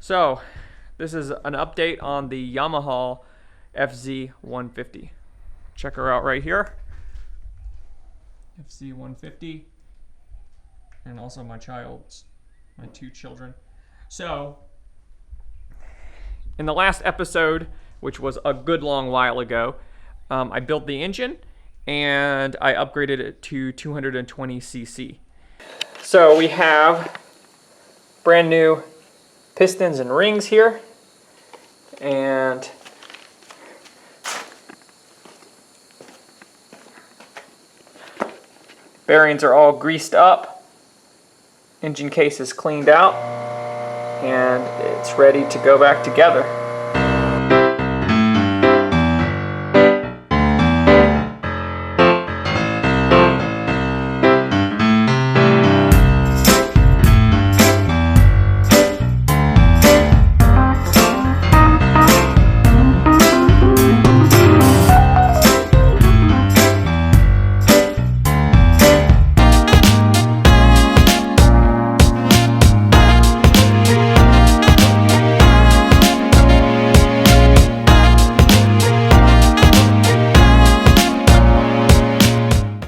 So, this is an update on the Yamaha FZ150. Check her out right here. FZ150. And also my two children. So, in the last episode, which was a good long while ago, I built the engine and I upgraded it to 220cc. So we have brand new pistons and rings here, and bearings are all greased up, engine case is cleaned out, and it's ready to go back together.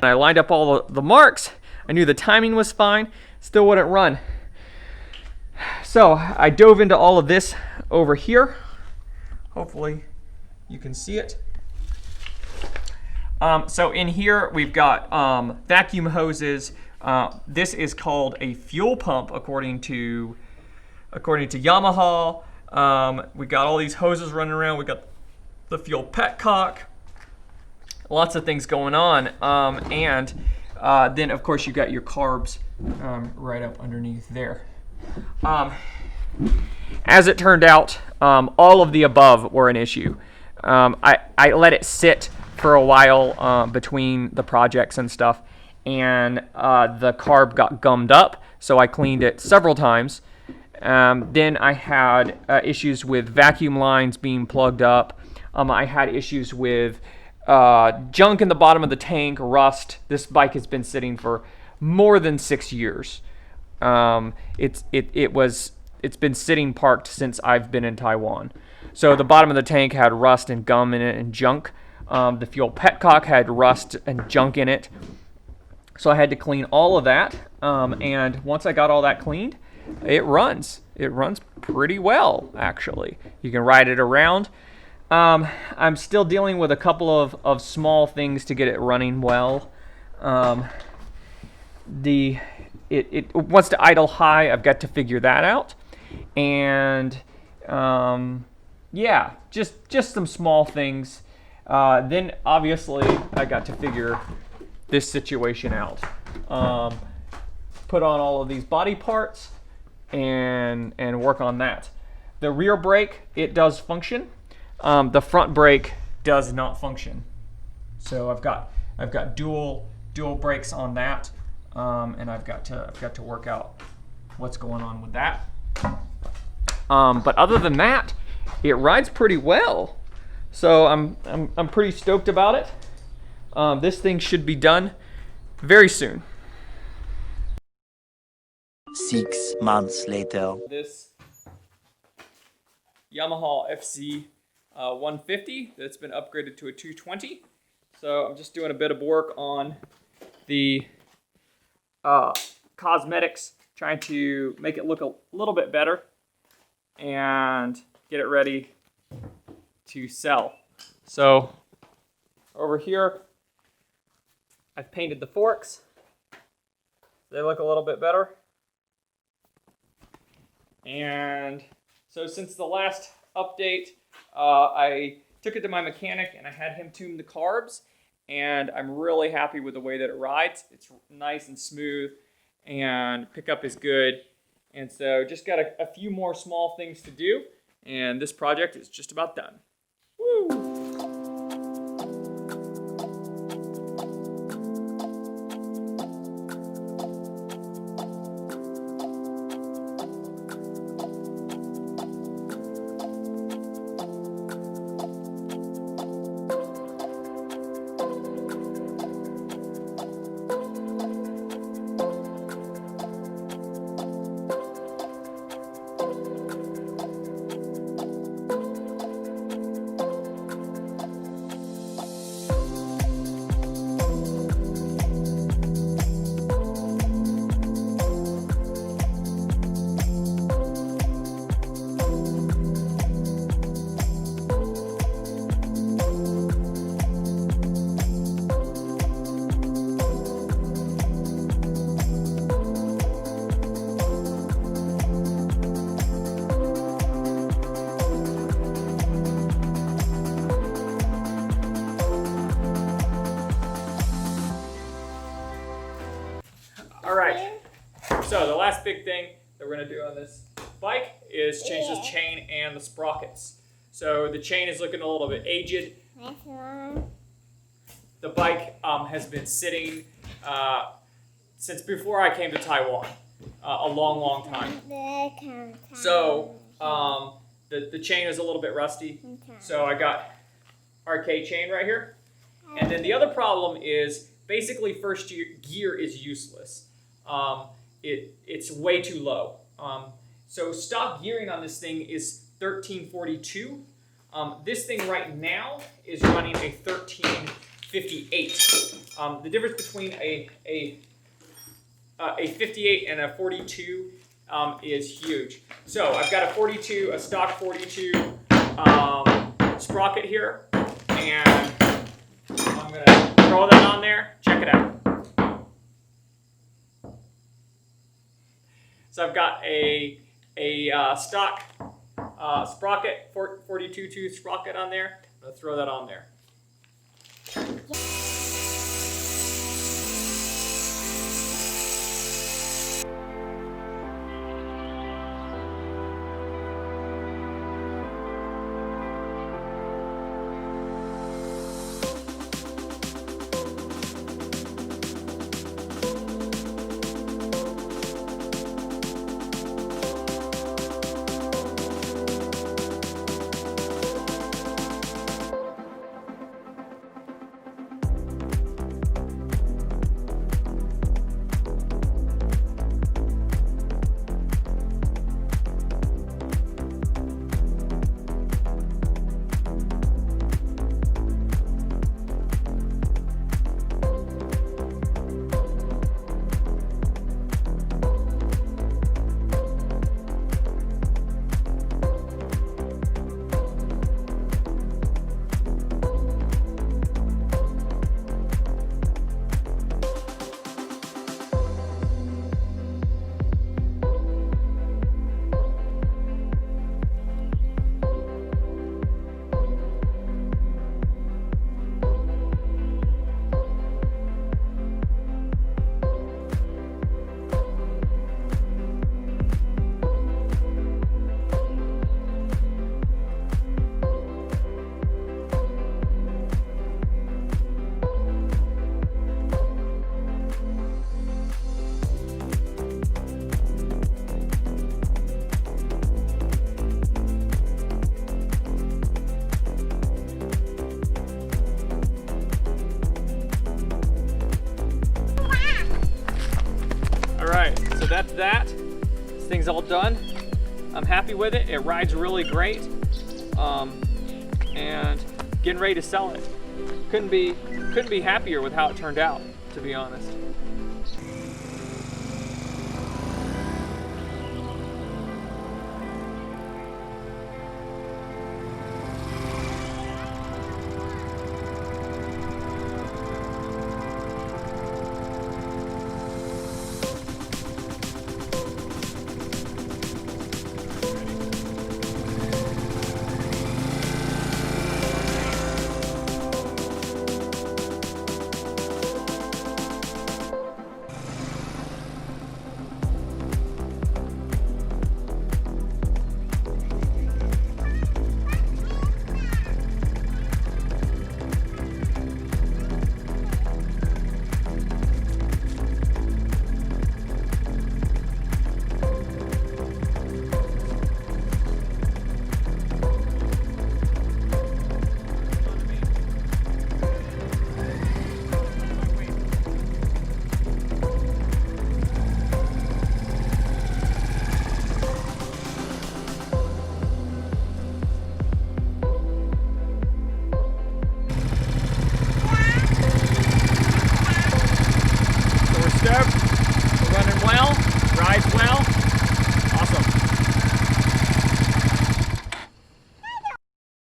I lined up all the marks. I knew the timing was fine, still wouldn't run. So I dove into all of this over here. Hopefully you can see it. So in here we've got vacuum hoses. This is called a fuel pump according to Yamaha. We got all these hoses running around. We got the fuel petcock. Lots of things going on, and then of course you got your carbs right up underneath there. As it turned out, all of the above were an issue. I let it sit for a while between the projects and stuff, and the carb got gummed up, so I cleaned it several times. Then I had issues with vacuum lines being plugged up. I had issues with junk in the bottom of the tank, rust. This bike has been sitting for more than 6 years. It's been sitting parked since I've been in Taiwan. So the bottom of the tank had rust and gum in it and junk. The fuel petcock had rust and junk in it. So I had to clean all of that. And once I got all that cleaned, it runs. It runs pretty well, actually. You can ride it around. I'm still dealing with a couple of small things to get it running well. It wants to idle high. I've got to figure that out. And yeah, just some small things. Then obviously I got to figure this situation out. Put on all of these body parts and work on that. The rear brake, it does function. The front brake does not function. So I've got dual brakes on that, and I've got to work out what's going on with that. But other than that, it rides pretty well. So I'm pretty stoked about it. This thing should be done very soon. 6 months later. This Yamaha FZ 150 that's been upgraded to a 220. So I'm just doing a bit of work on the cosmetics, trying to make it look a little bit better and get it ready to sell. So over here, I've painted the forks. They look a little bit better. And so since the last update, I took it to my mechanic and I had him tune the carbs, and I'm really happy with the way that it rides. It's nice and smooth, and pickup is good. And so just got a few more small things to do, and this project is just about done. Woo! big thing that we're gonna do on this bike is change the chain and the sprockets. So the chain is looking a little bit aged. The bike has been sitting since before I came to Taiwan, a long time. So the chain is a little bit rusty. So I got RK chain right here. And then the other problem is basically first gear is useless. It's way too low. So stock gearing on this thing is 1342. This thing right now is running a 1358. The difference between a 58 and a 42 is huge. So I've got a stock 42 sprocket here, and I'm gonna throw that on there. Check it out. So I've got a stock sprocket, 42 tooth sprocket on there. I'm gonna throw that on there. So that's that. This thing's all done. I'm happy with it. It rides really great. And getting ready to sell it. Couldn't be happier with how it turned out, to be honest.